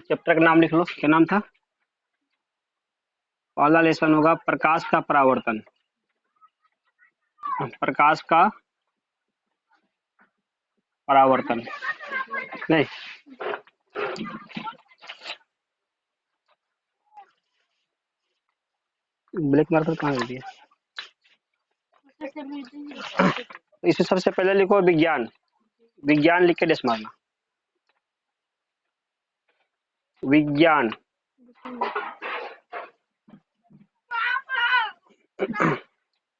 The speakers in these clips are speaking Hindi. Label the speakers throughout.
Speaker 1: चैप्टर का नाम लिख लो, क्या नाम था? पहला लेसन होगा प्रकाश का परावर्तन। प्रकाश का परावर्तन नहीं, ब्लैक मार्कर कहाँ रख दिया? इसे सबसे पहले लिखो विज्ञान। विज्ञान लिख के डेस मारना। विज्ञान।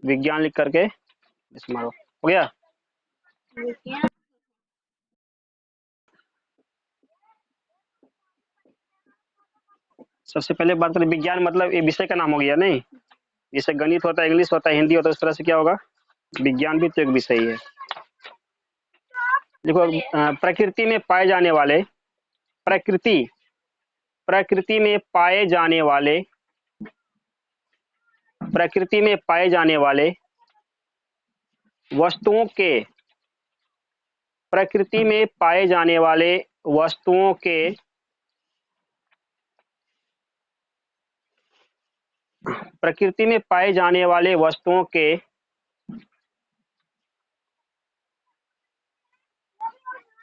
Speaker 1: विज्ञान लिख करके डेस मारो। हो गया? सबसे पहले बात करें, विज्ञान मतलब ये विषय का नाम हो गया नहीं? जैसे गणित होता है, इंग्लिश होता है, हिंदी होता है, उस तरह से क्या होगा? विज्ञान भी तो एक विषय ही है। देखो, प्रकृति में पाए जाने वाले, प्रकृति में पाए जाने वाले, प्रकृति में पाए जाने वाले वस्तुओं के, प्रकृति में पाए जाने वाले वस्तुओं के प्रकृति में पाए जाने वाले वस्तुओं के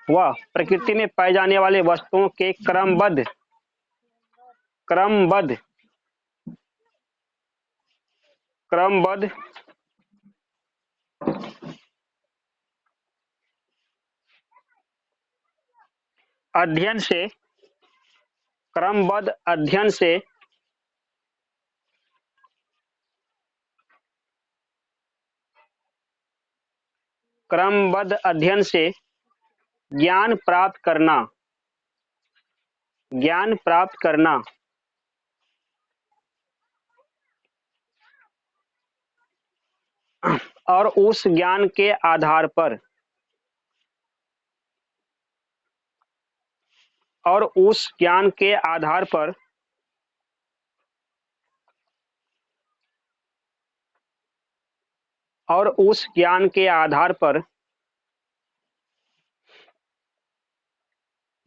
Speaker 1: व प्रकृति में पाए जाने वाले वस्तुओं के क्रमबद्ध क्रमबद्ध क्रमबद्ध अध्ययन से, क्रमबद्ध अध्ययन से क्रमबद्ध अध्ययन से ज्ञान प्राप्त करना, ज्ञान प्राप्त करना और उस ज्ञान के आधार पर, और उस ज्ञान के आधार पर और उस ज्ञान के आधार पर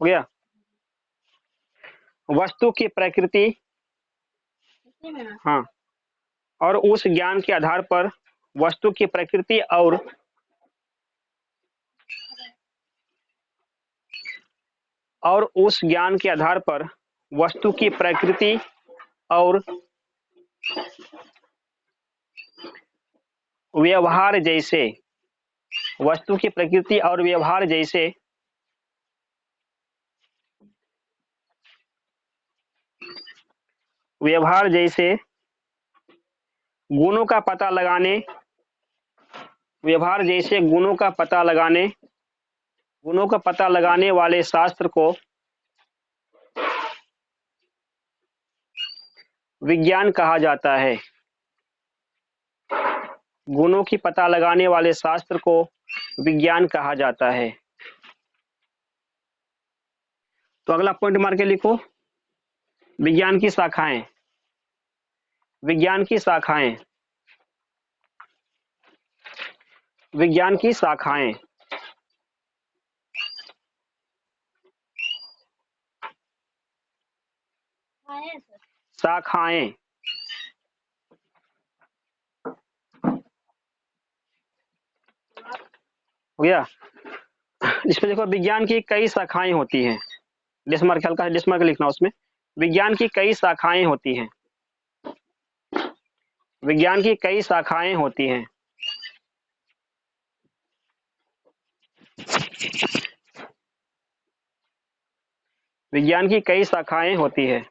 Speaker 1: हो गया, वस्तु की प्रकृति, हाँ, और उस ज्ञान के आधार पर वस्तु की प्रकृति और उस ज्ञान के आधार पर वस्तु की प्रकृति और व्यवहार जैसे, वस्तु की प्रकृति और व्यवहार जैसे गुणों का पता लगाने, व्यवहार जैसे गुणों का पता लगाने वाले शास्त्र को विज्ञान कहा जाता है। गुणों की पता लगाने वाले शास्त्र को विज्ञान कहा जाता है। तो अगला पॉइंट मार के लिखो, विज्ञान की शाखाएं, विज्ञान की शाखाएं, विज्ञान की शाखाएं। शाखाएं हो गया? इसमें देखो, विज्ञान की कई शाखाएं होती हैं। डेसमार्क हल्का डेसमार्क लिखना उसमें। विज्ञान की कई शाखाएं होती हैं, विज्ञान की कई शाखाएं होती हैं। विज्ञान की कई शाखाएं होती है।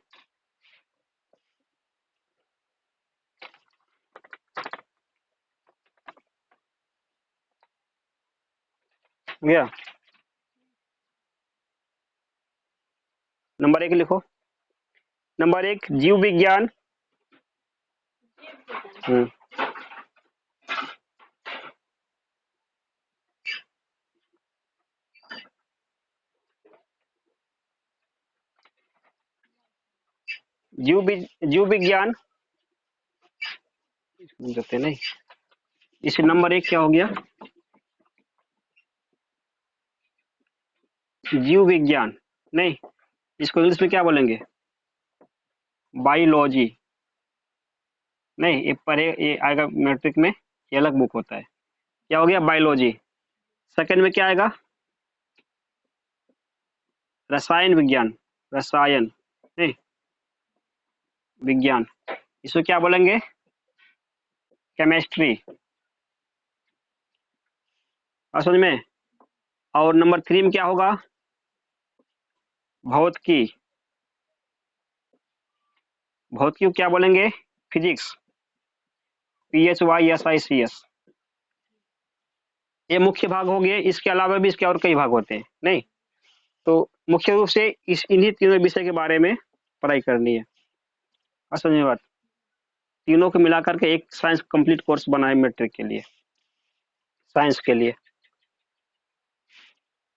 Speaker 1: गया? नंबर 1 लिखो। नंबर 1 जीव विज्ञान, जीव विज्ञान देते नहीं, इस नंबर 1 क्या हो गया? जीव विज्ञान नहीं, इसको इंग्लिश में क्या बोलेंगे? बायोलॉजी नहीं, ये पढ़े, ये आएगा मैट्रिक में, ये अलग बुक होता है। क्या हो गया? बायोलॉजी। सेकंड में क्या आएगा? रसायन विज्ञान, रसायन नहीं, विज्ञान, इसको क्या बोलेंगे? केमिस्ट्री। समझ में? और नंबर 3 में क्या होगा? भौतिकी। भौतिकी को क्या बोलेंगे? Physics, PHYSICS। ये मुख्य भाग हो गए, इसके अलावा भी इसके और कई भाग होते हैं नहीं, तो मुख्य रूप से इन्हीं तीनों विषय के बारे में पढ़ाई करनी है। समझ में बात? तीनों को मिलाकर के एक साइंस कंप्लीट कोर्स बनाए मैट्रिक के लिए, साइंस के लिए।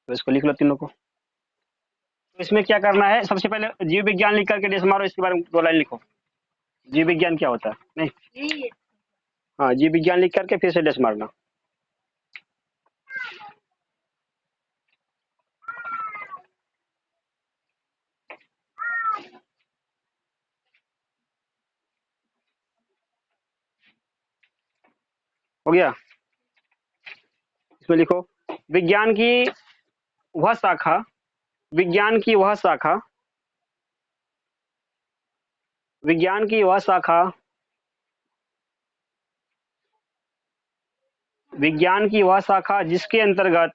Speaker 1: तो इसको लिख लो तीनों को। तो इसमें क्या करना है? सबसे पहले जीव विज्ञान लिख करके डेस मारो, इसके बारे में 2 लाइन लिखो। जीव विज्ञान क्या होता है? नहीं, हाँ, जीव विज्ञान लिख करके फिर से डेस मारना। हो गया? इसमें लिखो विज्ञान की वह शाखा, विज्ञान की वह शाखा, विज्ञान की वह शाखा, विज्ञान की वह शाखा जिसके अंतर्गत,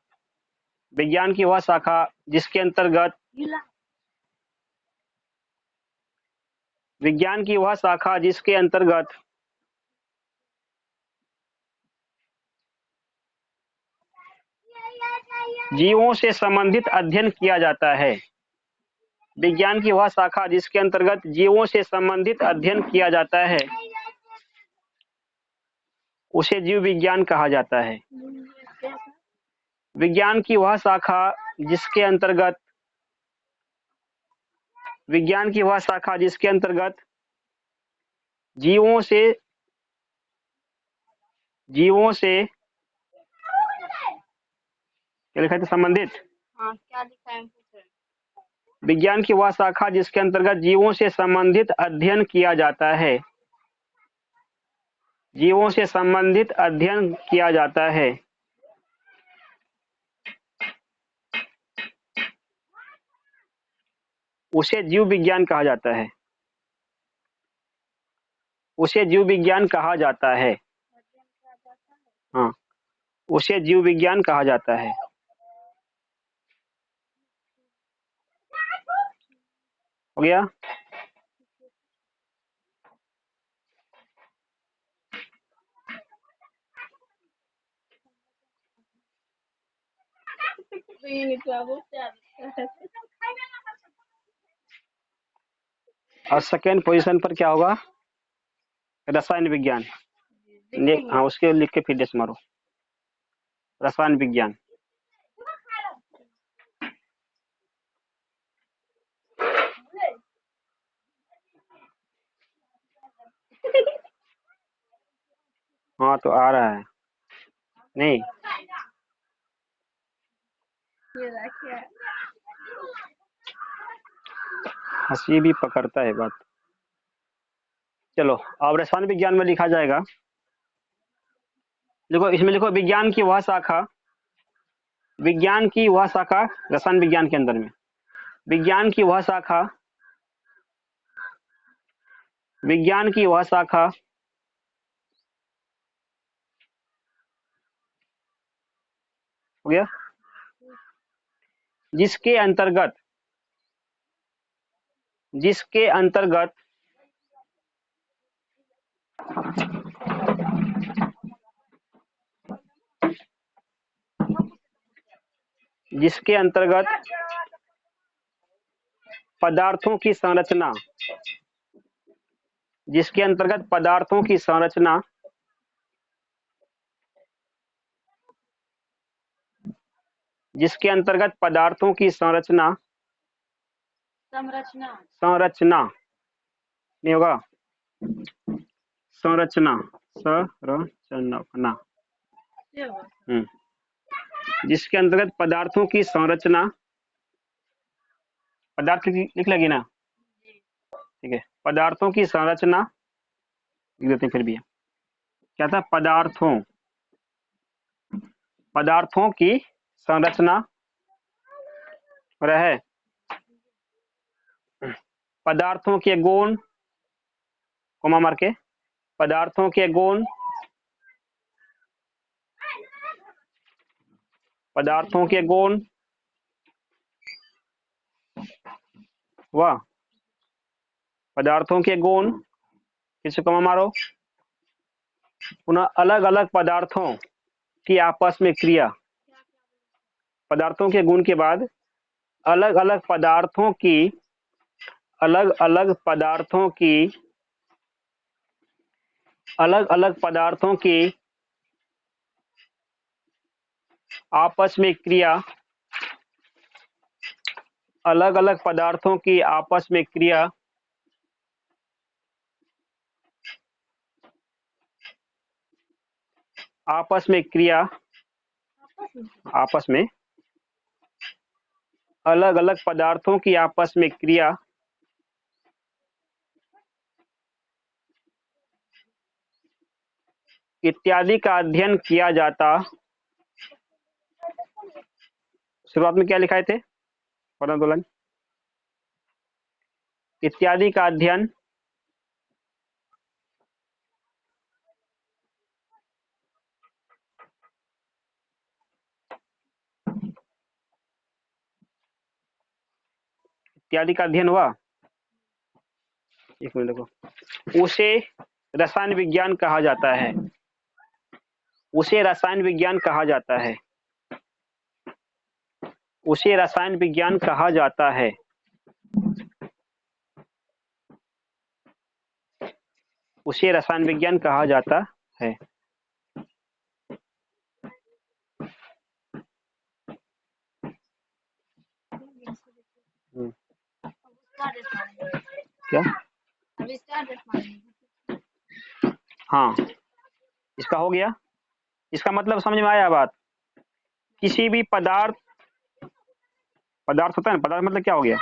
Speaker 1: विज्ञान की वह शाखा जिसके अंतर्गत, विज्ञान की वह शाखा जिसके अंतर्गत जीवों से संबंधित अध्ययन किया जाता है। विज्ञान की वह शाखा जिसके अंतर्गत जीवों से संबंधित अध्ययन किया जाता है, उसे जीव विज्ञान कहा जाता है। विज्ञान की वह शाखा जिसके अंतर्गत, विज्ञान की वह शाखा जिसके अंतर्गत जीवों से, जीवों से क्या लिखा था? संबंधित। हाँ, क्या लिखा है? विज्ञान की वह शाखा जिसके अंतर्गत जीवों से संबंधित अध्ययन किया जाता है, जीवों से संबंधित अध्ययन किया जाता है, उसे जीव विज्ञान कहा जाता है, उसे जीव विज्ञान कहा जाता है। हाँ, उसे जीव विज्ञान कहा जाता है। हो गया? और सेकेंड पोजीशन पर क्या होगा? रसायन विज्ञान। हाँ, उसके लिख के फिर डेस मारो, रसायन विज्ञान। हाँ, तो आ रहा है नहीं, हंसी भी पकड़ता है बात। चलो, अब रसायन विज्ञान में लिखा जाएगा, देखो इसमें लिखो विज्ञान की वह शाखा, विज्ञान की वह शाखा, रसायन विज्ञान के अंदर में विज्ञान की वह शाखा, विज्ञान की वह शाखा हो गया जिसके अंतर्गत, जिसके अंतर्गत जिसके अंतर्गत पदार्थों की संरचना, जिसके अंतर्गत पदार्थों की संरचना, जिसके अंतर्गत पदार्थों की संरचना, संरचना, नहीं होगा, संरचना, संरचना, जिसके अंतर्गत पदार्थों की संरचना, पदार्थ लिख लगी ना, ठीक है, पदार्थों की संरचना लिख देते हैं फिर भी, क्या था, पदार्थों की संरचना रहे, पदार्थों के गुण, कोमा मार के, पदार्थों के गुण, पदार्थों के गुण व पदार्थों के गुण, किसी कोमा मारो, पुनः अलग अलग पदार्थों की आपस में क्रिया, पदार्थों के गुण के बाद अलग अलग पदार्थों की, अलग अलग पदार्थों की, अलग अलग पदार्थों की आपस में क्रिया, अलग अलग पदार्थों की आपस में क्रिया, आपस में क्रिया, आपस में अलग अलग पदार्थों की आपस में क्रिया इत्यादि का अध्ययन किया जाता, शुरुआत में क्या लिखाए थे, आंदोलन, इत्यादि का अध्ययन इत्यादि का अध्ययन हुआ, एक मिनट देखो, उसे रसायन विज्ञान कहा जाता है, उसे रसायन विज्ञान कहा जाता है, उसे रसायन विज्ञान कहा जाता है, उसे रसायन विज्ञान कहा जाता है। क्या, हाँ, इसका हो गया, इसका मतलब समझ में आया बात, किसी भी पदार्थ, पदार्थ होता है ना, पदार्थ मतलब क्या हो गया,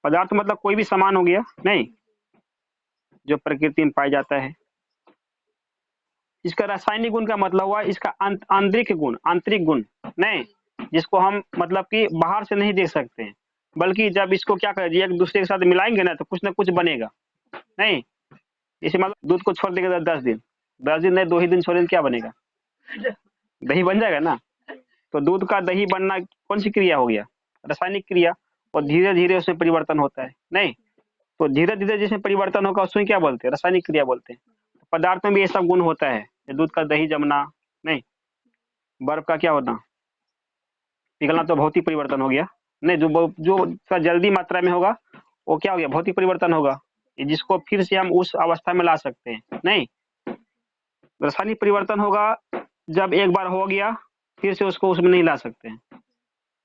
Speaker 1: पदार्थ मतलब कोई भी सामान हो गया, नहीं, जो प्रकृति में पाया जाता है। इसका रासायनिक गुण का मतलब हुआ इसका आंतरिक गुण, आंतरिक गुण नहीं, जिसको हम मतलब कि बाहर से नहीं देख सकते हैं, बल्कि जब इसको क्या करें, एक दूसरे के साथ मिलाएंगे ना तो कुछ ना कुछ बनेगा, नहीं, इसे मतलब दूध को छोड़ देगा 10 दिन, 10 दिन नहीं 2 ही दिन छोड़ेंगे, क्या बनेगा, दही बन जाएगा ना। तो दूध का दही बनना कौन सी क्रिया हो गया, रासायनिक क्रिया, और धीरे धीरे उसमें परिवर्तन होता है, नहीं, तो धीरे धीरे जिसमें परिवर्तन होगा उसमें क्या बोलते हैं, रासायनिक क्रिया बोलते हैं। पदार्थ में भी ऐसा गुण होता है, दूध का दही जमना, नहीं, बर्फ का क्या होना, पिघलना, तो भौतिक परिवर्तन हो गया, नहीं, जो जल्दी मात्रा में होगा वो क्या हो गया, भौतिक परिवर्तन होगा, जिसको फिर से हम उस अवस्था में ला सकते हैं, नहीं, रासायनिक परिवर्तन होगा जब एक बार हो गया फिर से उसको उसमें नहीं ला सकते हैं।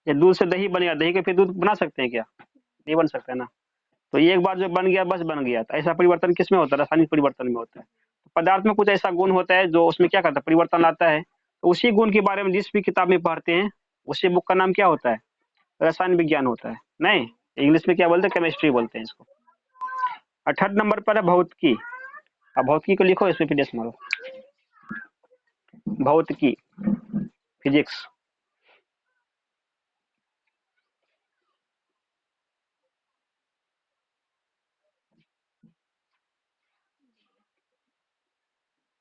Speaker 1: या दूध से दही बनेगा, दही के फिर दूध बना सकते हैं क्या, नहीं बन सकता है ना, तो एक बार जो बन गया बस बन गया, तो ऐसा परिवर्तन किसमें होता है, रासायनिक परिवर्तन में होता है। तो पदार्थ में कुछ ऐसा गुण होता है जो उसमें क्या करता है, परिवर्तन लाता है, तो उसी गुण के बारे में जिस भी किताब में पढ़ते हैं उसी बुक का नाम क्या होता है, रसायन विज्ञान होता है, नहीं, इंग्लिश में क्या बोलते हैं, केमिस्ट्री बोलते हैं इसको। 18 नंबर पर है भौतिकी, अब भौतिकी को लिखो, इसमें फिर मारो, भौतिकी, फिजिक्स,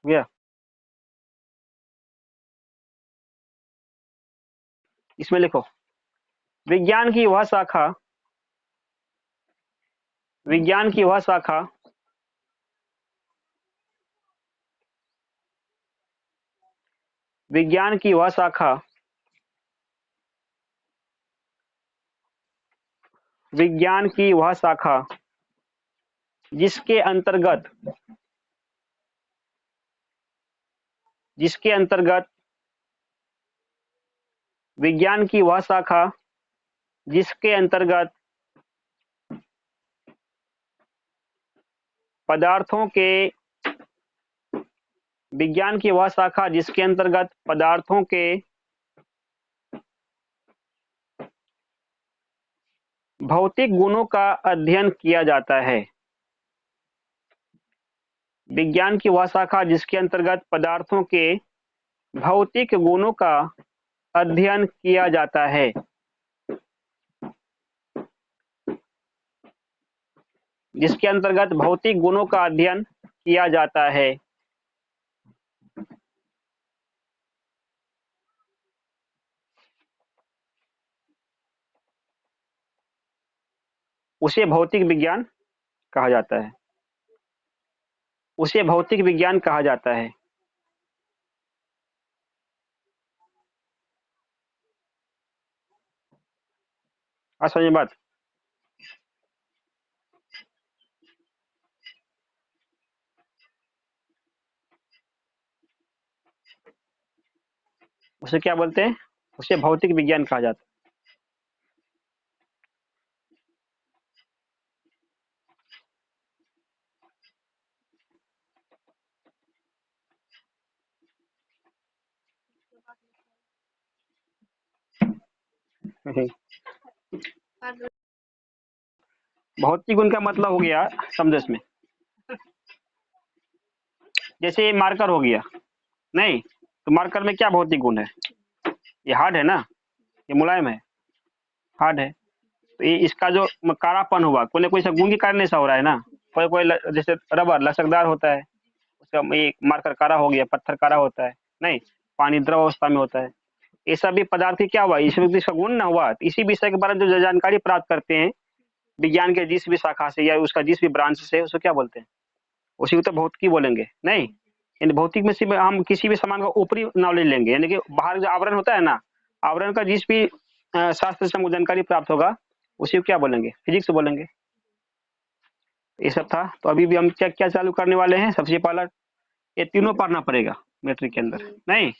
Speaker 1: गया, इसमें लिखो, विज्ञान की वह शाखा, विज्ञान की वह शाखा विज्ञान की वह शाखा विज्ञान की वह शाखा जिसके अंतर्गत, जिसके अंतर्गत विज्ञान की वह शाखा जिसके अंतर्गत पदार्थों के विज्ञान की वह शाखा जिसके अंतर्गत पदार्थों के भौतिक गुणों का अध्ययन किया जाता है। विज्ञान की वह शाखा जिसके अंतर्गत पदार्थों के भौतिक गुणों का अध्ययन किया जाता है। जिसके अंतर्गत भौतिक गुणों का अध्ययन किया जाता है। उसे भौतिक विज्ञान कहा जाता है। उसे भौतिक विज्ञान कहा जाता है। समझिए बात। उसे क्या बोलते हैं? उसे भौतिक विज्ञान कहा जाता है। भौतिक गुण का मतलब हो गया, समझो इसमें, जैसे मार्कर हो गया, नहीं तो मार्कर में क्या भौतिक गुण है? ये हार्ड है ना, ये मुलायम है, हार्ड है। तो ये इसका जो कारापन हुआ, कोई ना कोई सा गुण के कारण ऐसा हो रहा है ना। कोई कोई जैसे रबर लचकदार होता है, उसका ये मार्कर कारा हो गया, पत्थर कारा होता है, नहीं पानी द्रव अवस्था में होता है। ये सभी पदार्थ क्या हुआ, इसमें इसका गुण ना हुआ। इसी विषय के बारे में जो जानकारी प्राप्त करते हैं विज्ञान के जिस भी शाखा से या उसका जिस भी ब्रांच से, उसको क्या बोलते हैं? उसी को तो भौतिकी बोलेंगे। नहीं, यानी भौतिक में सिर्फ हम किसी भी सामान का ऊपरी नॉलेज लेंगे, यानी कि बाहर जो आवरण होता है ना, आवरण का जिस भी शास्त्र से हमको जानकारी प्राप्त होगा उसी को क्या बोलेंगे? फिजिक्स बोलेंगे। ये सब था। तो अभी भी हम क्या क्या चालू करने वाले हैं? सबसे पहला ये तीनों पढ़ना पड़ेगा मैट्रिक के अंदर, नहीं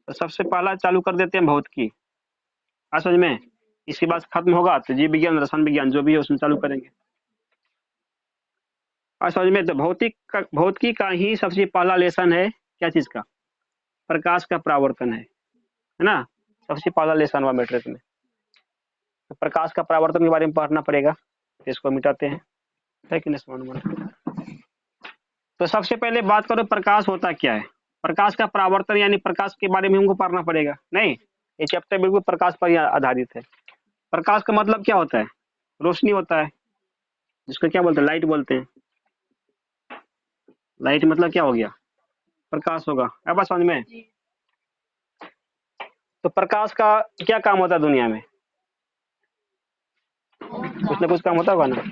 Speaker 1: तो सबसे पहला चालू कर देते हैं भौतिकी। समझ में? इसके बाद खत्म होगा तो जीव विज्ञान, रसायन विज्ञान जो भी है उसमें चालू करेंगे। समझ में? तो भौतिकी का ही सबसे पहला लेसन है क्या चीज का? प्रकाश का परावर्तन है ना। सबसे पहला लेसन हुआ मैट्रिक में। तो प्रकाश का परावर्तन के बारे में पढ़ना पड़ेगा, तो इसको मिटाते हैं, है कि नहीं? तो सबसे पहले बात करो प्रकाश होता क्या है। प्रकाश का परावर्तन यानी प्रकाश के बारे में हमको पढ़ना पड़ेगा, नहीं ये चैप्टर बिल्कुल प्रकाश पर ही आधारित है। प्रकाश का मतलब क्या होता है? रोशनी होता है, जिसको क्या बोलते हैं? लाइट बोलते हैं। लाइट मतलब क्या हो गया? प्रकाश होगा। अब बात समझ में? तो प्रकाश का क्या काम होता है दुनिया में? कुछ ना कुछ काम होता होगा ना,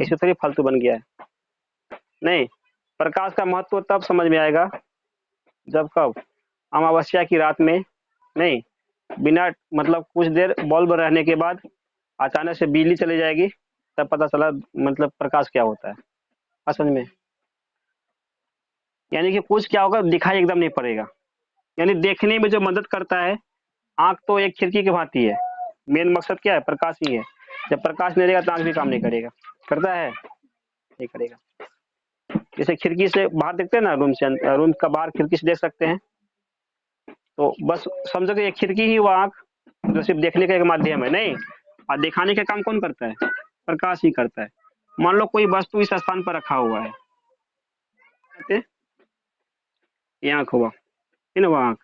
Speaker 1: ऐसे थोड़ी फालतू बन गया है। नहीं, प्रकाश का महत्व तब समझ में आएगा जब कब? अमावस्या की रात में, नहीं बिना मतलब कुछ देर बल्ब रहने के बाद अचानक से बिजली चली जाएगी, तब पता चला मतलब प्रकाश क्या होता है। असल में यानी कि कुछ क्या होगा दिखाई एकदम नहीं पड़ेगा, यानी देखने में जो मदद करता है। आंख तो एक खिड़की की भांति है, मेन मकसद क्या है? प्रकाश ही है। जब प्रकाश नहीं रहेगा तो आंख भी काम नहीं करेगा। करता है? नहीं करेगा। जैसे खिड़की से बाहर देखते हैं ना, रूम का बाहर खिड़की से देख सकते हैं, तो बस समझो कि एक खिड़की ही वो आंख जो सिर्फ देखने का एक माध्यम है, नहीं और दिखाने का काम कौन करता है? प्रकाश ही करता है। मान लो कोई वस्तु इस स्थान पर रखा हुआ है, ये आंख हुआ, है ना, वो आंख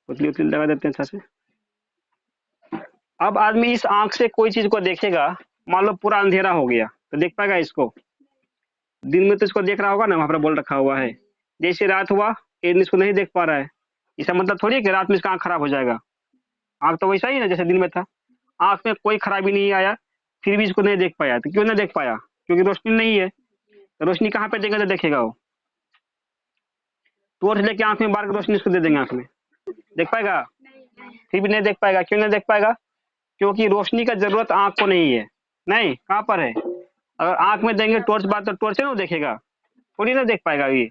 Speaker 1: उतली उतली लगा देते हैं अच्छा से। अब आदमी इस आंख से कोई चीज को देखेगा, मान लो पूरा अंधेरा हो गया तो देख पाएगा इसको? दिन में तो इसको देख रहा होगा ना, वहां पर बोल रखा हुआ है। जैसे रात हुआ इसको नहीं देख पा रहा है, इसका मतलब थोड़ी है कि रात में इसका आंख खराब हो जाएगा। आंख तो वैसा ही ना जैसे दिन में था, आंख में कोई खराबी नहीं आया, फिर भी इसको नहीं देख पाया। तो क्यों नहीं देख पाया? क्योंकि रोशनी नहीं है। तो रोशनी कहाँ पे देगा तो देखेगा वो? टॉर्च लेके आंख में बार रोशनी इसको दे देंगे, आंख में देख पाएगा? फिर भी नहीं देख पाएगा। क्यों नहीं देख पाएगा? क्योंकि रोशनी का जरूरत आंख को नहीं है। नहीं, कहाँ पर है? अगर आंख में देंगे टॉर्च बात तो टॉर्च है ना देखेगा, थोड़ी ना देख पाएगा। ये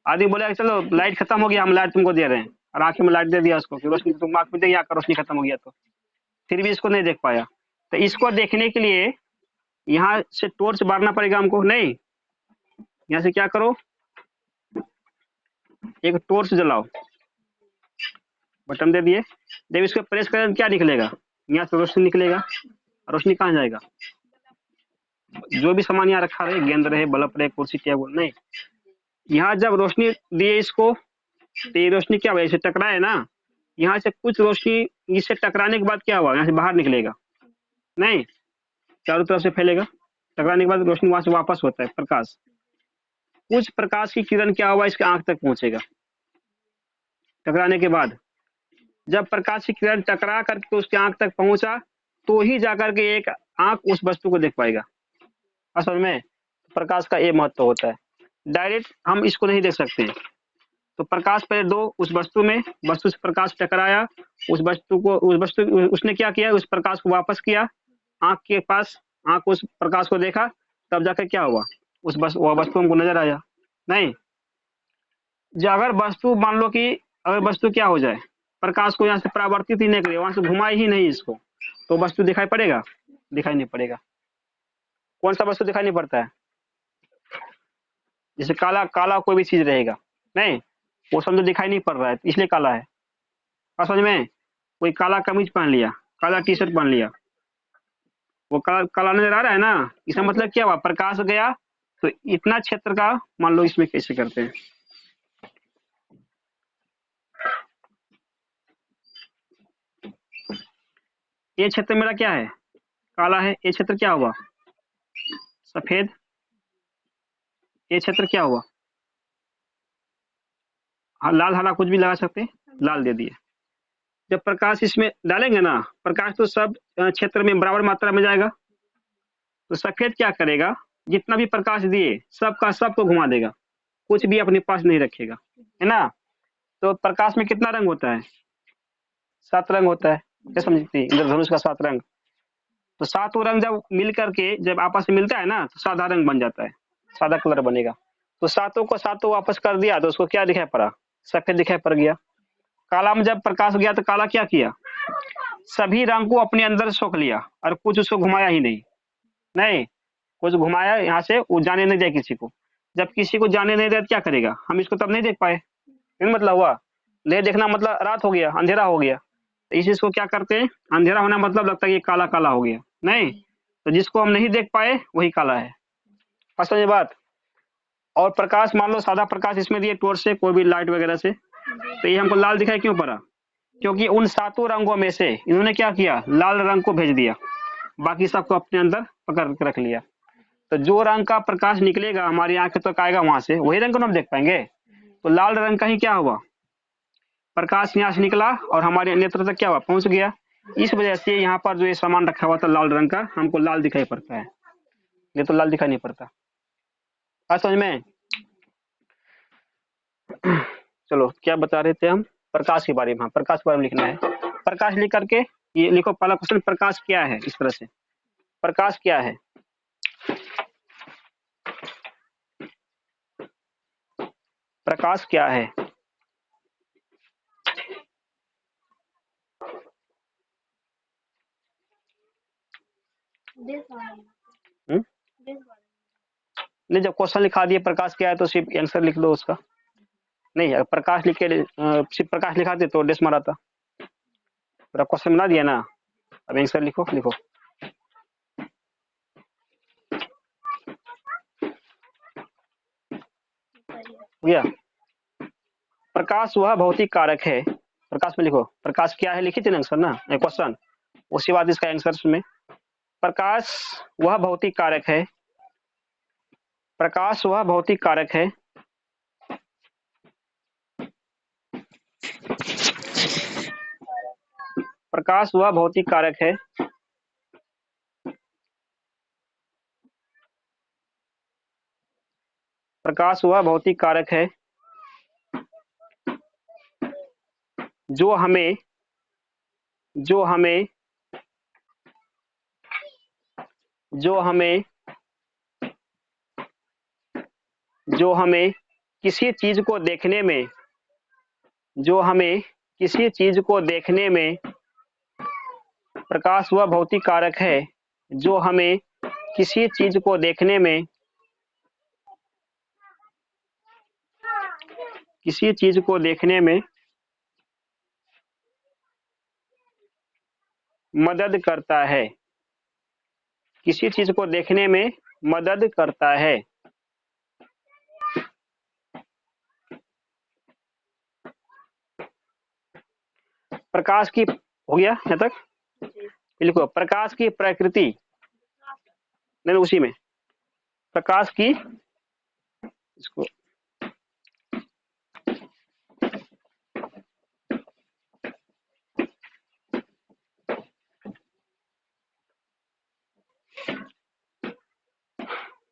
Speaker 1: आदमी बोलेगा चलो लाइट खत्म हो गया, हम लाइट तुमको दे रहे हैं, और आंख में लाइट दे दिया उसको, रोशनी तुम आंख में देगी, आंख का रोशनी खत्म हो गया तो फिर भी इसको नहीं देख पाया। तो इसको देखने के लिए यहाँ से टॉर्च बारना पड़ेगा हमको, नहीं यहाँ से क्या करो, एक टॉर्च जलाओ, बटन दे दिए, जब इसको प्रेस करें क्या निकलेगा, यहाँ से रोशनी निकलेगा। रोशनी कहाँ जाएगा, जो भी सामान यहाँ रखा रहे, गेंद रहे, बल्ब रहे, कुर्सी, टेबल, नहीं, यहाँ जब रोशनी दिए इसको, तो ये रोशनी क्या हुआ, इसे टकराए ना, यहाँ से कुछ रोशनी इससे टकराने के बाद क्या हुआ, यहाँ से बाहर निकलेगा, नहीं, चारों तरफ से फैलेगा, टकराने के बाद रोशनी वहां से वापस होता है प्रकाश। कुछ प्रकाश की किरण क्या हुआ, इसके आंख तक पहुंचेगा टकराने के बाद। जब प्रकाश की किरण टकरा करके उसके आंख तक पहुंचा, तो ही जाकर के एक आंख उस वस्तु को देख पाएगा। असल में प्रकाश का ये महत्व होता है, डायरेक्ट हम इसको नहीं देख सकते। तो प्रकाश पहले दो, उस वस्तु में, वस्तु से प्रकाश टकराया, उस वस्तु उसने क्या किया, उस प्रकाश को वापस किया आंख के पास, आंख उस प्रकाश को देखा, तब जाकर क्या हुआ, वह वस्तु हमको नजर आया। नहीं, जो अगर वस्तु मान लो कि अगर वस्तु क्या हो जाए, प्रकाश को यहाँ से परावर्तित ही नहीं करे, वहां से घुमाए ही नहीं इसको, तो वस्तु दिखाई पड़ेगा, दिखाई नहीं पड़ेगा। कौन सा वस्तु दिखाई नहीं पड़ता है, जैसे काला, काला कोई भी चीज रहेगा, नहीं, वो समझो दिखाई नहीं पड़ रहा है इसलिए काला है। और समझ में, कोई काला कमीज पहन लिया, काला टी शर्ट पहन लिया, वो काला काला नजर आ रहा है ना, इसका मतलब क्या हुआ, प्रकाश गया, तो इतना क्षेत्र का मान लो इसमें कैसे करते हैं, ये क्षेत्र मेरा क्या है, काला है, ये क्षेत्र क्या हुआ, सफेद, ये क्षेत्र क्या हुआ, हाँ, लाल, हरा कुछ भी लगा सकते हैं, लाल दे दिए। जब प्रकाश इसमें डालेंगे ना, प्रकाश तो सब क्षेत्र में बराबर मात्रा में जाएगा, तो सफेद क्या करेगा, जितना भी प्रकाश दिए सबका सबको घुमा देगा, कुछ भी अपने पास नहीं रखेगा, है ना। तो प्रकाश में कितना रंग होता है, 7 रंग होता है, क्या समझती है, इंद्रधनुष का 7 रंग। तो 7 रंग जब मिल करके जब आपस में मिलता है ना, तो सादा रंग बन जाता है, सादा कलर बनेगा। तो 7 को 7 वापस कर दिया, तो उसको क्या दिखाई पड़ा, सफेद दिखाई पड़ गया। काला में जब प्रकाश गया, तो काला क्या किया, सभी रंग को अपने अंदर सोख लिया, और कुछ उसको घुमाया ही नहीं, नहीं, कुछ घुमाया यहाँ से, वो जाने नहीं दिया किसी को। जब किसी को जाने नहीं दिया तो क्या करेगा, हम इसको तब नहीं देख पाए, मतलब हुआ, नहीं देखना मतलब रात हो गया, अंधेरा हो गया, तो इस चीज को क्या करते हैं, अंधेरा होना मतलब लगता है कि काला काला हो गया, नहीं, तो जिसको हम नहीं देख पाए वही काला है। समझ बात। और प्रकाश मान लो सादा प्रकाश इसमें दिए टॉर्च से, कोई भी लाइट वगैरह से, तो ये हमको लाल दिखाई क्यों पड़ा, क्योंकि उन 7 रंगों में से इन्होंने क्या किया, लाल रंग को भेज दिया, बाकी सबको अपने अंदर पकड़ के रख लिया। तो जो रंग का प्रकाश निकलेगा हमारी आंखें तक आएगा, वहां से वही रंग को हम देख पाएंगे। तो लाल रंग का ही क्या हुआ, प्रकाश यहाँ से निकला और हमारे नेत्र तक क्या हुआ, पहुंच गया। इस वजह से यहाँ पर जो ये सामान रखा हुआ था लाल रंग का, हमको लाल दिखाई पड़ता है, ये तो लाल दिखाई नहीं पड़ता। बात समझ में। चलो क्या बता रहे थे हम, प्रकाश के बारे में, हाँ, प्रकाश के बारे में लिखना है। प्रकाश लिख करके ये लिखो, पहला क्वेश्चन, प्रकाश क्या है, इस तरह से, प्रकाश क्या है, प्रकाश क्या है, नहीं, जब क्वेश्चन लिखा दिए प्रकाश क्या है, तो सिर्फ आंसर लिख दो उसका, नहीं, अगर प्रकाश लिख के सिर्फ प्रकाश लिखाते तो डेस मारा था, पूरा क्वेश्चन बना दिया ना, अब आंसर लिखो, लिखो। भैया प्रकाश वह भौतिक कारक है, प्रकाश में लिखो, प्रकाश क्या है, लिखी थी ना आंसर ना, क्वेश्चन, उसके बाद इसका आंसर में, प्रकाश वह भौतिक कारक है, प्रकाश वह भौतिक कारक है प्रकाश वह भौतिक कारक है प्रकाश वह भौतिक कारक है जो हमें जो हमें जो हमें जो हमें किसी चीज को देखने में जो हमें किसी चीज को देखने में प्रकाश वह भौतिक कारक है जो हमें किसी चीज को देखने में किसी चीज को देखने में मदद करता है, किसी चीज को देखने में मदद करता है। प्रकाश की, हो गया यहाँ तक? लिखो प्रकाश की प्रकृति, नहीं उसी में प्रकाश की, इसको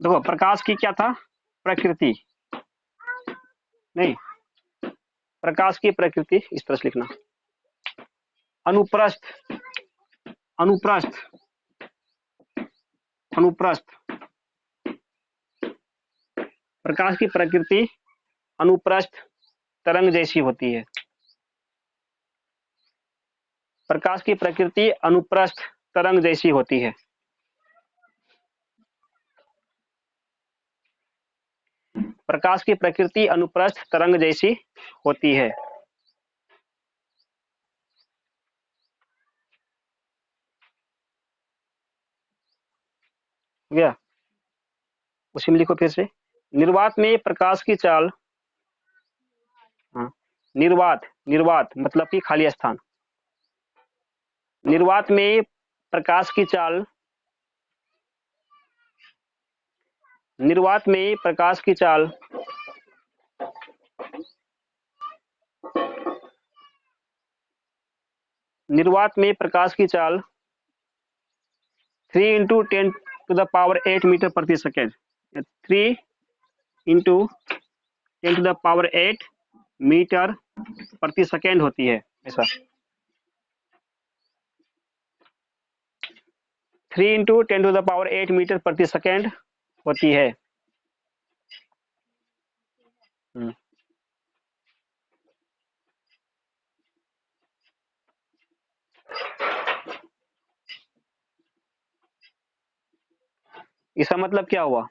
Speaker 1: देखो प्रकाश की क्या था, प्रकृति, नहीं प्रकाश की प्रकृति इस तरह से लिखना, अनुप्रस्थ, अनुप्रस्थ, अनुप्रस्थ, प्रकाश की प्रकृति अनुप्रस्थ तरंग जैसी होती है। प्रकाश की प्रकृति अनुप्रस्थ तरंग जैसी होती है। प्रकाश की प्रकृति अनुप्रस्थ तरंग जैसी होती है। गया? उसी में लिखो फिर से, निर्वात में प्रकाश की चाल, हाँ निर्वात, निर्वात मतलब कि खाली स्थान, निर्वात में प्रकाश की चाल, निर्वात में प्रकाश की चाल निर्वात में प्रकाश की चाल 3 इंटू 10⁸ मीटर प्रति सेकेंड, 3 इंटू 10⁸ मीटर प्रति सेकेंड होती है। ऐसा 3 इंटू 10⁸ मीटर प्रति सेकेंड होती है। इसका मतलब क्या हुआ,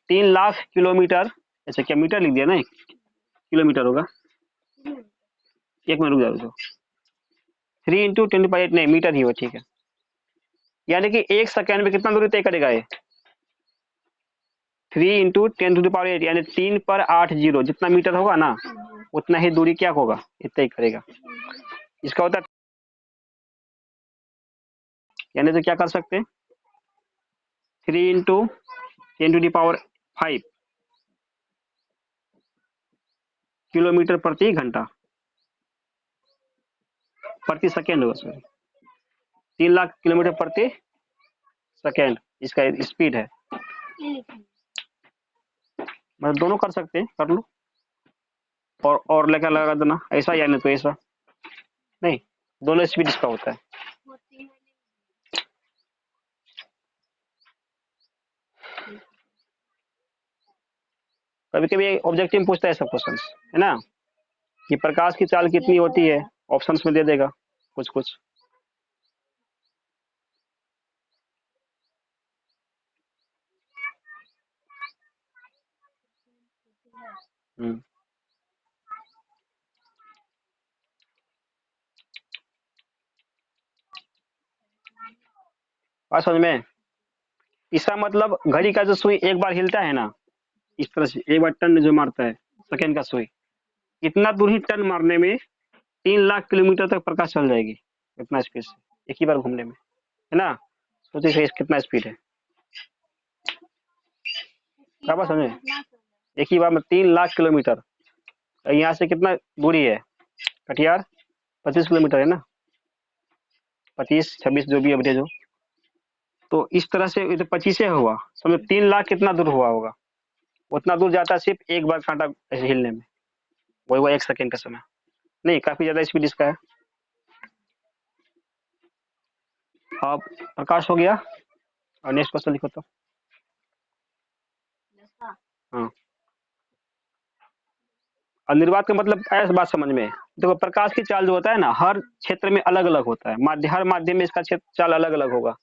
Speaker 1: 3 लाख किलोमीटर, ऐसे क्या मीटर लिख दिया ना, किलोमीटर होगा, एक मिनट रुक जाओ, 3 इंटू 10⁸ नहीं मीटर ही हो, ठीक है। यानी कि एक सेकेंड में कितना दूरी तय करेगा ये, 3 इंटू 10⁸ यानी 3 पर 8 जीरो, जितना मीटर होगा ना उतना ही दूरी क्या होगा, तय करेगा। इसका होता है, यानी तो क्या कर सकते हैं, 3 इंटू 10⁵ किलोमीटर प्रति घंटा, प्रति सेकेंड होगा, सॉरी 3 लाख किलोमीटर प्रति सेकेंड इसका स्पीड है। मतलब दोनों कर सकते हैं, कर लो, और लेकर लगा देना, ऐसा या नहीं तो ऐसा, नहीं दोनों स्पीड इसका होता है। कभी कभी ऑब्जेक्टिव में पूछता है सब क्वेश्चन, है ना, कि प्रकाश की चाल कितनी होती है, ऑप्शंस में दे देगा कुछ कुछ। बात समझ में? इसका मतलब घड़ी का जो सुई एक बार हिलता है ना, इस तरह से एक बार टर्न जो मारता है सेकेंड का सुई, इतना दूर ही टर्न मारने में 3 लाख किलोमीटर तक प्रकाश चल जाएगी, इतना स्पीड से एक ही बार घूमने में, है ना। सोचिए कितना स्पीड है, क्या बात समझे, एक ही बार में 3 लाख किलोमीटर। यहाँ से कितना दूरी है कटिहार, 25 किलोमीटर है ना, 25-26 जो भी एवरेज हो, तो इस तरह से 25 हुआ, समझो 3 लाख कितना दूर हुआ होगा, उतना दूर जाता है सिर्फ एक बार कांटा ऐसे हिलने में, वही वो 1 सेकेंड का समय, नहीं काफी ज्यादा स्पीड इसका है। अब प्रकाश हो गया, और नेक्स्ट क्वेश्चन लिखो तो। हाँ, और निर्वात का मतलब ऐसा बात समझ में, देखो प्रकाश की चाल जो होता है ना हर क्षेत्र में अलग अलग होता है, हर माध्यम में इसका चाल अलग अलग होगा।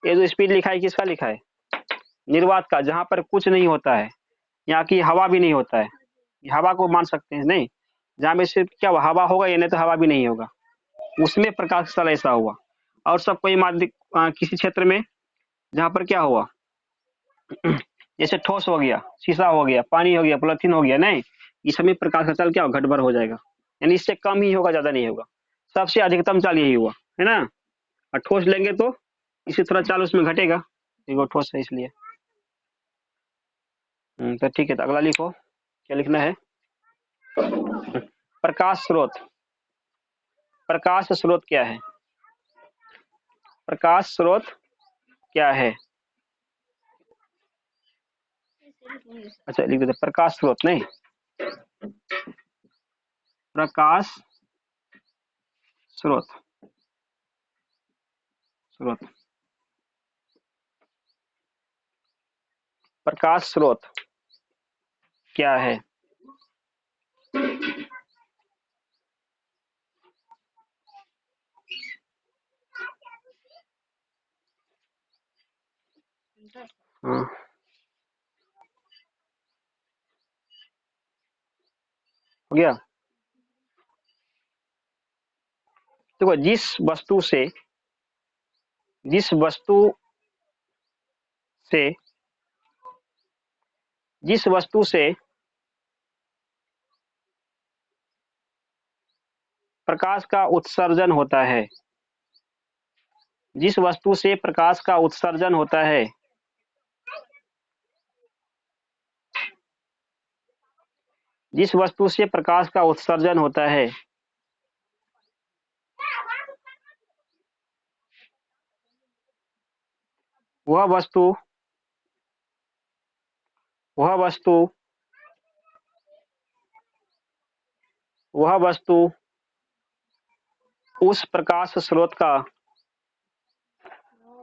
Speaker 1: ये जो स्पीड लिखा है किसका लिखा है, निर्वात का, जहां पर कुछ नहीं होता है, यहाँ की हवा भी नहीं होता है, हवा को मान सकते हैं नहीं, जहाँ में सिर्फ क्या हुआ, हवा होगा या नहीं तो हवा भी नहीं होगा, उसमें प्रकाश स्थल ऐसा हुआ। और सब कोई माध्यम किसी क्षेत्र में जहाँ पर क्या हुआ जैसे ठोस हो गया, शीशा हो गया, पानी हो गया, पॉलिथीन हो गया, नहीं इस समय प्रकाश का चाल क्या होगा, घटभर हो जाएगा, यानी इससे कम ही होगा, ज्यादा नहीं होगा। सबसे अधिकतम चाल यही हुआ है ना। और ठोस लेंगे तो इसी तरह चाल उसमें घटेगा, वो ठोस है इसलिए। तो ठीक है, तो अगला लिखो, क्या लिखना है। प्रकाश स्रोत, प्रकाश स्रोत क्या है, प्रकाश स्रोत क्या है। अच्छा लिख देते, प्रकाश स्रोत नहीं, प्रकाश स्रोत, स्रोत, प्रकाश स्रोत क्या है। हाँ हो गया। देखो जिस वस्तु से जिस वस्तु से प्रकाश का उत्सर्जन होता है, जिस वस्तु से प्रकाश का उत्सर्जन होता है, जिस वस्तु से प्रकाश का उत्सर्जन होता है, वह वस्तु वह वस्तु वह वस्तु उस प्रकाश स्रोत का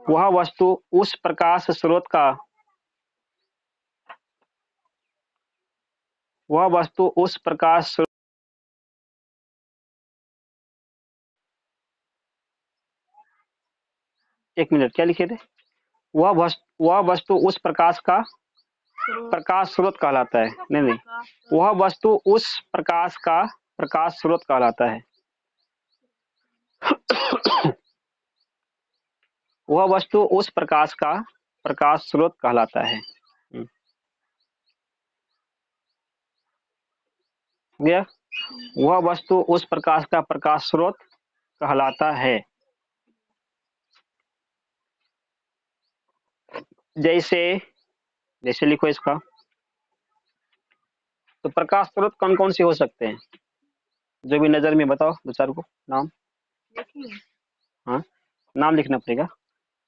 Speaker 1: वह वस्तु उस प्रकाश स्रोत का वह वस्तु उस प्रकाश स्रोत, एक मिनट क्या लिखे थे, वह वस्तु उस प्रकाश स्रोत कहलाता है, नहीं नहीं, वह वस्तु उस प्रकाश का प्रकाश स्रोत कहलाता है। वह वस्तु उस प्रकाश का प्रकाश स्रोत कहलाता है। गया, वह वस्तु उस प्रकाश का प्रकाश स्रोत कहलाता है। जैसे जैसे लिखो इसका, तो प्रकाश स्रोत कौन कौन से हो सकते हैं, जो भी नजर में बताओ दो चार को नाम। हाँ नाम लिखना पड़ेगा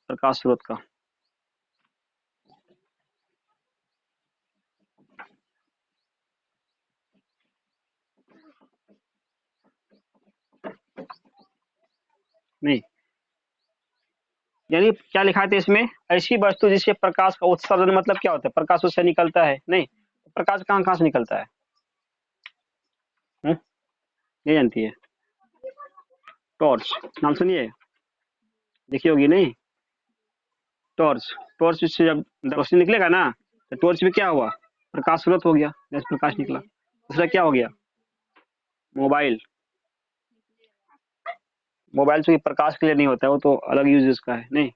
Speaker 1: प्रकाश स्रोत का। नहीं यानी क्या लिखा था इसमें, ऐसी वस्तु जिससे प्रकाश का उत्सर्जन, मतलब क्या होता है, प्रकाश उससे निकलता है, नहीं प्रकाश कहाँ कहाँ से निकलता है। नहीं जानती है, टॉर्च नाम सुनिए, देखी होगी नहीं, टॉर्च, टॉर्च से जब रोशनी निकलेगा ना, तो टॉर्च में क्या हुआ, प्रकाश स्रोत हो गया, जैसे प्रकाश निकला। दूसरा क्या हो गया, मोबाइल, मोबाइल से प्रकाश के लिए नहीं होता है, वो तो अलग यूज उसका है, नहीं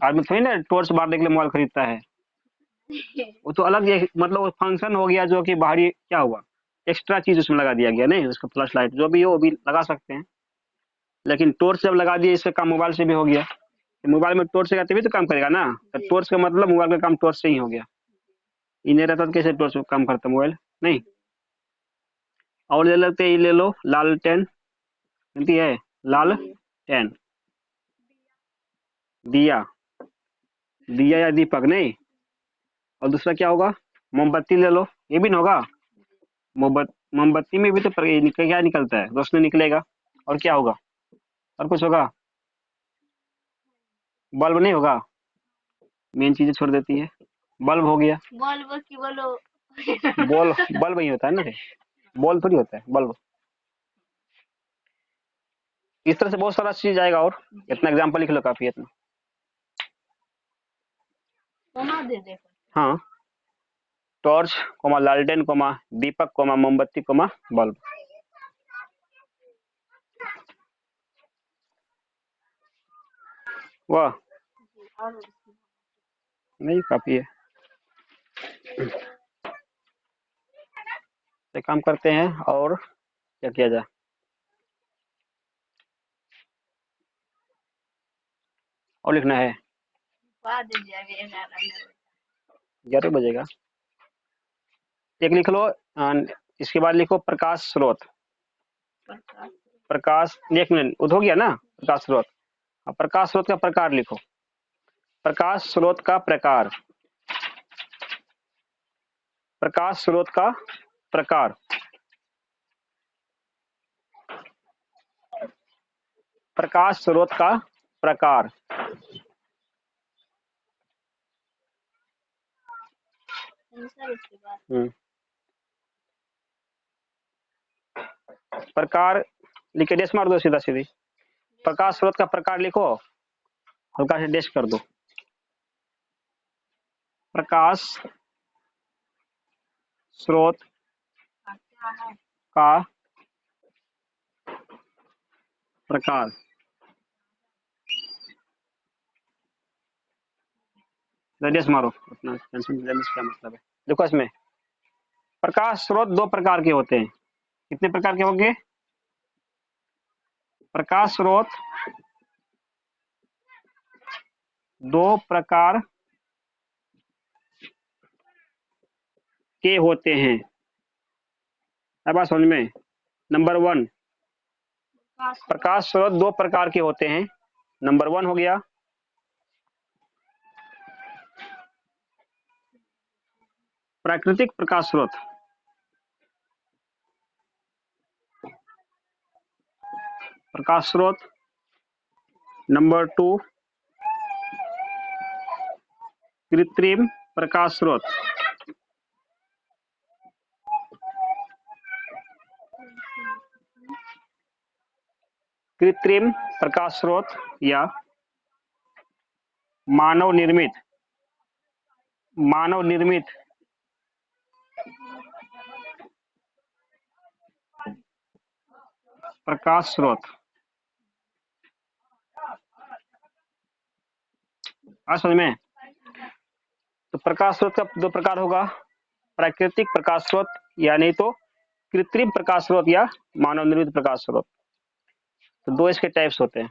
Speaker 1: आदमी थोड़ी ना टॉर्च मारने के लिए मोबाइल खरीदता है, वो तो अलग मतलब वो फंक्शन हो गया, जो कि बाहरी क्या हुआ, एक्स्ट्रा चीज उसमें लगा दिया गया, नहीं उसका फ्लैश लाइट जो भी हो वो भी लगा सकते हैं, लेकिन टॉर्च जब लगा दिए, इससे काम मोबाइल से भी हो गया, मोबाइल में टॉर्च लगाते भी तो काम करेगा ना, तो टॉर्च का मतलब मोबाइल का काम टॉर्च से ही हो गया, ये नहीं रहता तो कैसे टॉर्च काम करता मोबाइल, नहीं। और ले लेते, ये ले लो लालटेन, मिलती है लाल टेन, दिया, दिया या दीपक नहीं, और दूसरा क्या होगा, मोमबत्ती ले लो, ये भी ना होगा, मोमबत्ती में भी तो क्या निकलता है, रोशनी निकलेगा, और क्या होगा, और कुछ होगा, बल्ब नहीं होगा, मेन चीजें छोड़ देती है, बल्ब हो गया, बल्ब की बोलो, बल्ब ही होता है ना, बॉल थोड़ी होता है बल्ब। इस तरह से बहुत सारा चीज आएगा, और इतना एग्जाम्पल लिख लो, काफी है इतना। हाँ टॉर्च कोमा लालटेन कोमा दीपक कोमा मोमबत्ती कोमा बल्ब। वाह, नहीं काफी है। तो काम करते हैं और क्या किया जाए। और लिखना है 11 बजेगा। एक लिख लो, इसके बाद लिखो प्रकाश स्रोत। प्रकाश, एक मिनट हो गया ना, प्रकाश स्रोत। अब प्रकाश स्रोत का प्रकार लिखो। प्रकाश स्रोत का प्रकार, प्रकाश स्रोत का प्रकार, प्रकाश स्रोत का प्रकार। प्रकार लिखे डेस मार दो सीधा सीधी। प्रकाश स्रोत का प्रकार लिखो, हल्का से डेस कर दो। प्रकाश स्रोत का प्रकार। डेस मारो, अपना टेंशन लेने से क्या मतलब है। देखो इसमें प्रकाश स्रोत दो प्रकार के होते हैं। कितने प्रकार के होंगे? प्रकाश स्रोत दो प्रकार के होते हैं। अब समझ में। नंबर 1, प्रकाश स्रोत दो प्रकार के होते हैं। नंबर 1 हो गया प्राकृतिक प्रकाश स्रोत। प्रकाश स्रोत। नंबर 2 कृत्रिम प्रकाश स्रोत। कृत्रिम प्रकाश स्रोत या मानव निर्मित, मानव निर्मित प्रकाश स्रोत। आज समझ में। तो प्रकाश स्रोत का दो प्रकार होगा, प्राकृतिक प्रकाश स्रोत या नहीं तो कृत्रिम प्रकाश स्रोत या मानव निर्मित प्रकाश स्रोत। तो दो इसके टाइप्स होते हैं।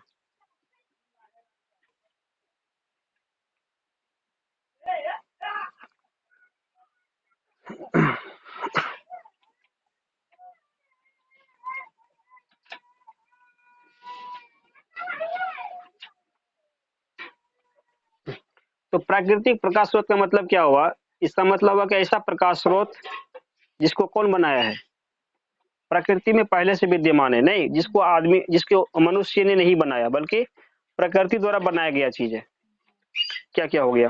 Speaker 1: तो प्राकृतिक प्रकाश स्रोत का मतलब क्या हुआ? इसका मतलब हुआ कि ऐसा प्रकाश स्रोत जिसको कौन बनाया है? प्रकृति में पहले से विद्यमान है, नहीं जिसको आदमी, जिसको मनुष्य ने नहीं बनाया बल्कि प्रकृति द्वारा बनाया गया चीज है। क्या क्या हो गया?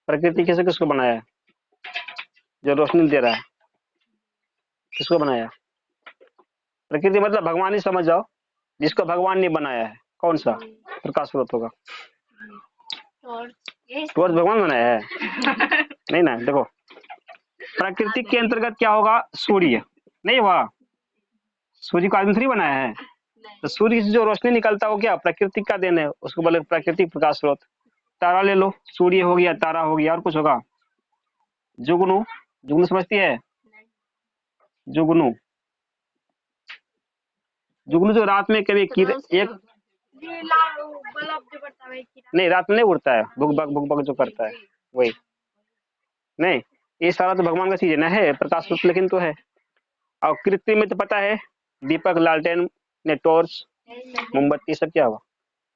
Speaker 1: प्रकृति किसे किसको बनाया है? जो रोशनी दे रहा है किसको बनाया? प्रकृति मतलब भगवान ही समझ जाओ, जिसको भगवान ने बनाया है। कौन सा प्रकाश स्रोत होगा? टॉर्च भगवान बनाया है? नहीं ना। देखो प्राकृतिक के अंतर्गत क्या होगा? सूर्य नहीं हुआ, सूर्य को आदमी थोड़ी बनाया है। तो सूर्य से जो रोशनी निकलता है वो क्या प्रकृति का देन है, उसको बोले प्राकृतिक प्रकाश स्रोत। तारा ले लो, सूर्य हो गया, तारा हो गया, और कुछ होगा? जुगनू, जुगनू समझती है? जुगनू, जुगनू जो रात में कभी एक नहीं, रात में नहीं उड़ता है, बुक बक जो करता है वही। नहीं, ये सारा तो भगवान का चीज है ना, है प्रकाश स्रोत लेकिन तो है। और कृत्रिम में तो पता है, दीपक, लालटेन, ने टॉर्च, मोमबत्ती, सब क्या हुआ?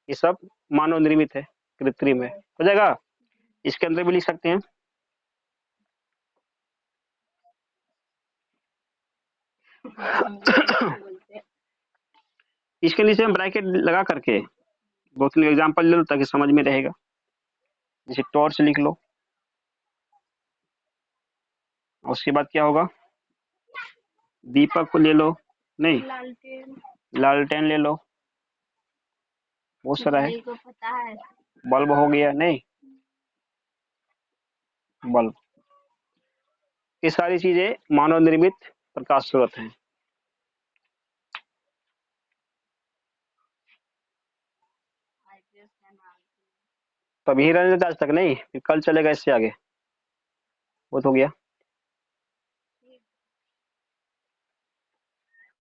Speaker 1: ये सब मानव निर्मित है, कृत्रिम है। हो जाएगा। इसके अंदर भी लिख सकते हैं। इसके नीचे हम ब्रैकेट लगा करके 2-3 एग्जांपल ले लो ताकि समझ में रहेगा। जैसे टॉर्च लिख लो, उसके बाद क्या होगा? दीपक को ले लो, नहीं लालटेन ले लो, बहुत सारा है। बल्ब हो गया, नहीं बल्ब। ये सारी चीजें मानव निर्मित प्रकाश स्रोत हैं। तो अभी ही रहने देते आज तक, नहीं फिर कल चलेगा इससे आगे। वो तो हो गया।